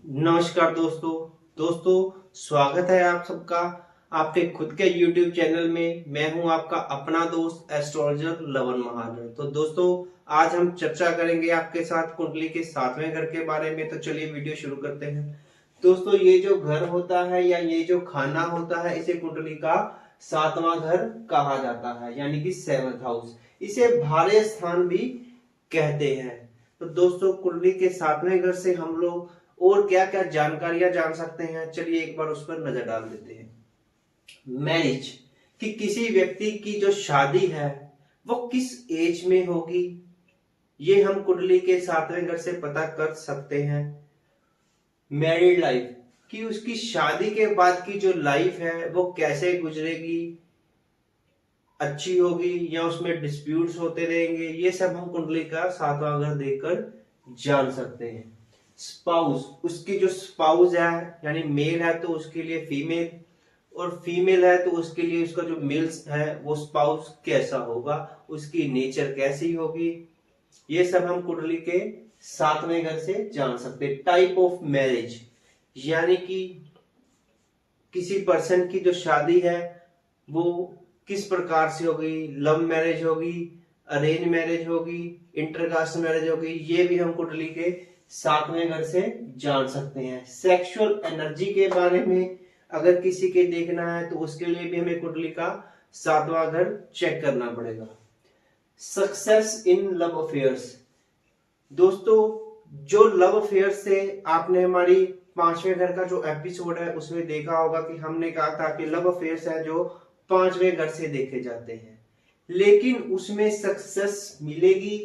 नमस्कार दोस्तों स्वागत है आप सबका आपके खुद के YouTube चैनल में। मैं हूं आपका अपना दोस्त एस्ट्रोलॉजर लवन महाजन। तो दोस्तों आज हम चर्चा करेंगे आपके साथ कुंडली के 7वें घर के बारे में। तो चलिए वीडियो शुरू करते हैं। दोस्तों ये जो घर होता है या ये जो खाना होता है इसे कुंडली का 7वां घर कहा जाता है, यानी कि 7th हाउस। इसे भारे स्थान भी कहते हैं। तो दोस्तों कुंडली के 7वें घर से हम लोग और क्या क्या जानकारियां जान सकते हैं, चलिए एक बार उस पर नजर डाल देते हैं। मैरिज कि किसी व्यक्ति की जो शादी है वो किस एज में होगी, ये हम कुंडली के 7वें घर से पता कर सकते हैं। मैरिड लाइफ कि उसकी शादी के बाद की जो लाइफ है वो कैसे गुजरेगी, अच्छी होगी या उसमें डिस्प्यूट्स होते रहेंगे, ये सब हम कुंडली का 7वां घर देखकर जान सकते हैं। स्पाउस उसकी जो स्पाउस है यानी मेल है तो उसके लिए फीमेल, और फीमेल है तो उसके लिए उसका जो मेल्स है वो स्पाउस कैसा होगा, उसकी नेचर कैसी होगी, ये सब हम कुंडली के 7वें घर से जान सकते हैं। टाइप ऑफ मैरिज यानी कि किसी पर्सन की जो शादी है वो किस प्रकार से होगी, लव मैरिज होगी, अरेंज मैरिज होगी, इंटरकास्ट मैरिज होगी, ये भी हम कुंडली के 7वें घर से जान सकते हैं। सेक्सुअल एनर्जी के बारे में अगर किसी के देखना है तो उसके लिए भी हमें कुंडली का 7वां घर चेक करना पड़ेगा। सक्सेस इन लव अफेयर्स दोस्तों जो लव अफेयर से आपने हमारी 5वें घर का जो एपिसोड है उसमें देखा होगा कि हमने कहा था कि लव अफेयर्स है जो 5वें घर से देखे जाते हैं, लेकिन उसमें सक्सेस मिलेगी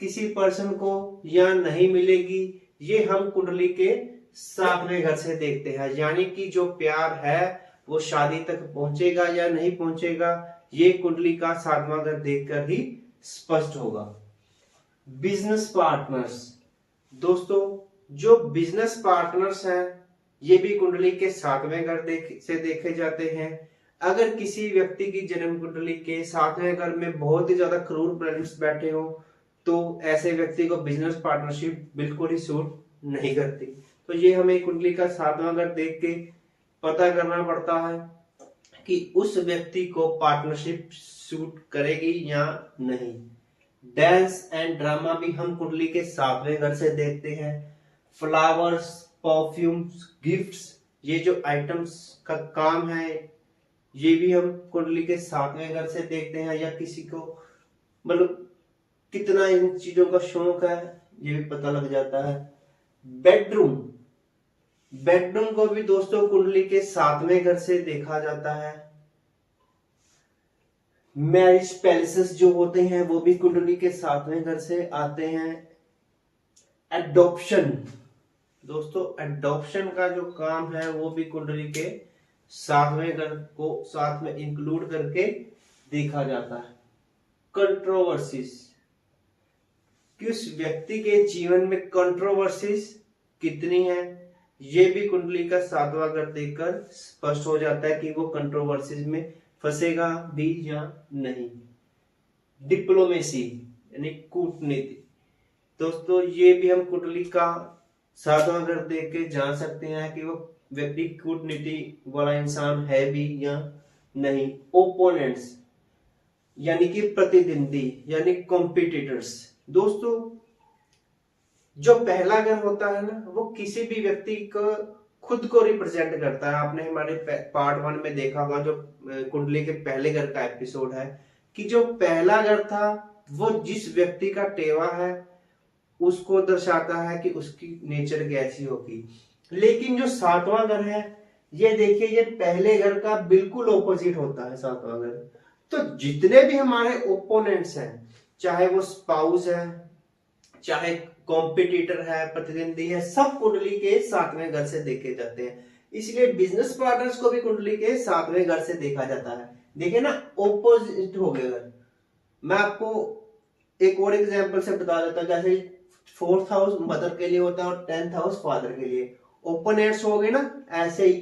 किसी पर्सन को या नहीं मिलेगी, ये हम कुंडली के 7वें घर से देखते हैं। यानी कि जो प्यार है वो शादी तक पहुंचेगा या नहीं पहुंचेगा, ये कुंडली का 7वां घर देखकर ही स्पष्ट होगा। बिजनेस पार्टनर्स दोस्तों जो बिजनेस पार्टनर्स हैं ये भी कुंडली के 7वें घर से देखे जाते हैं। अगर किसी व्यक्ति की जन्म कुंडली के 7वें घर में बहुत ही ज्यादा क्रूर प्लैनेट्स बैठे हो तो ऐसे व्यक्ति को बिजनेस पार्टनरशिप बिल्कुल ही सूट नहीं करती। तो ये हमें कुंडली का 7वां घर देख के पता करना पड़ता है कि उस व्यक्ति को पार्टनरशिप सूट करेगी या नहीं। डांस एंड ड्रामा भी हम कुंडली के 7वें घर से देखते हैं। फ्लावर्स, परफ्यूम्स, गिफ्ट्स, ये जो आइटम्स का काम है ये भी हम कुंडली के 7वें घर से देखते हैं। या किसी को मतलब कितना इन चीजों का शौक है ये भी पता लग जाता है। बेडरूम बेडरूम को भी दोस्तों कुंडली के 7वें घर से देखा जाता है। मैरिज पैलेसेस जो होते हैं वो भी कुंडली के 7वें घर से आते हैं। एडॉप्शन दोस्तों एडॉप्शन का जो काम है वो भी कुंडली के 7वें घर को साथ में इंक्लूड करके देखा जाता है। कंट्रोवर्सीज कि उस व्यक्ति के जीवन में कंट्रोवर्सीज कितनी है, ये भी कुंडली का 7वां घर देखकर स्पष्ट हो जाता है कि वो कंट्रोवर्सीज में फंसेगा भी या नहीं। डिप्लोमेसी यानी कूटनीति दोस्तों ये भी हम कुंडली का 7वां घर देख के जान सकते हैं कि वो व्यक्ति कूटनीति वाला इंसान है भी या नहीं। ओपोनेंट्स यानी कि प्रतिद्वंदी यानी कॉम्पिटिटर्स दोस्तों जो पहला घर होता है ना वो किसी भी व्यक्ति को खुद को रिप्रेजेंट करता है। आपने हमारे पार्ट 1 में देखा होगा जो कुंडली के पहले घर का एपिसोड है कि जो पहला घर था वो जिस व्यक्ति का टेवा है उसको दर्शाता है कि उसकी नेचर कैसी होगी। लेकिन जो 7वां घर है ये देखिए ये पहले घर का बिल्कुल ऑपोजिट होता है 7वां घर। तो जितने भी हमारे ओपोनेंट्स हैं चाहे वो स्पाउस है चाहे कॉम्पिटिटर है प्रतिद्वंदी है, सब कुंडली के 7वें घर से देखे जाते हैं। इसलिए बिजनेस पार्टनर्स को भी कुंडली के 7वें घर से देखा जाता है। देखिए ना ऑपोजिट हो गए घर। मैं आपको एक और एग्जांपल से बता देता हूं, जैसे 4th हाउस मदर के लिए होता है और 10th हाउस फादर के लिए। ओपोनेंट्स हो गए ना ऐसे ही।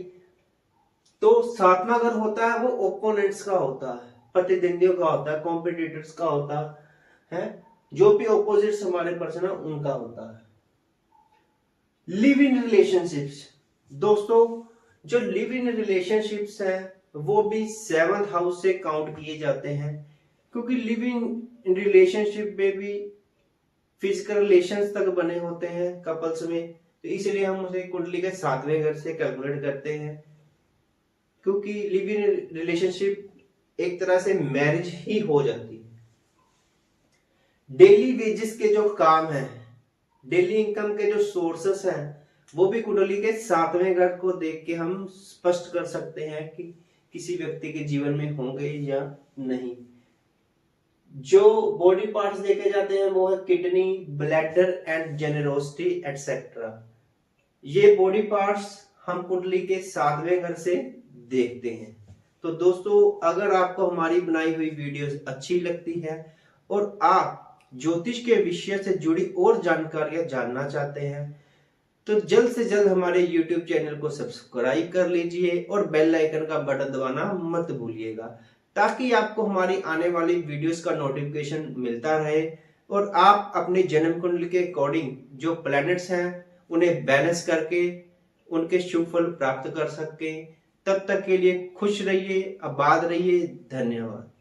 तो 7वां घर होता है वो ओपोनेंट्स का होता है, प्रतिद्वंदियों का होता है, कॉम्पिटिटर्स का होता है, जो भी ऑपोजिट्स हमारे पर्सन है उनका होता है। Live in relationships. दोस्तों, जो लिव इन रिलेशनशिप्स हैं वो भी 7th हाउस से काउंट किए जाते हैं, क्योंकि लिव इन रिलेशनशिप में भी फिजिकल रिलेशंस तक बने होते हैं कपल्स में, तो इसलिए हम उसे कुंडली के 7वें घर से कैलकुलेट करते हैं। क्योंकि लिव इन रिलेशनशिप एक तरह से मैरिज ही हो जाती है। डेली वेजेस के जो काम है, डेली इनकम के जो सोर्सेस हैं, वो भी कुंडली के 7वें घर को देख के हम स्पष्ट कर सकते हैं कि किसी व्यक्ति के जीवन में होंगे या नहीं। जो बॉडी पार्ट्स देखे जाते हैं वो है किडनी, ब्लैडर एंड जेनेरोसिटी एटसेट्रा। ये बॉडी पार्ट्स हम कुंडली के 7वें घर से देखते हैं। तो दोस्तों, अगर आपको हमारी बनाई हुई वीडियोस अच्छी लगती है और आप ज्योतिष के विषय से जुड़ी और जानकारियां जानना चाहते हैं, तो जल्द से जल्द हमारे YouTube चैनल को सब्सक्राइब कर लीजिए और बेल आइकन का बटन दबाना मत भूलिएगा, ताकि आपको हमारी आने वाली वीडियोस का नोटिफिकेशन मिलता रहे और आप अपने जन्म कुंडली के अकॉर्डिंग जो प्लैनेट्स हैं उन्हें बैलेंस करके उनके शुभ फल प्राप्त कर सकें। तब तक के लिए खुश रहिए, आबाद रहिए। धन्यवाद।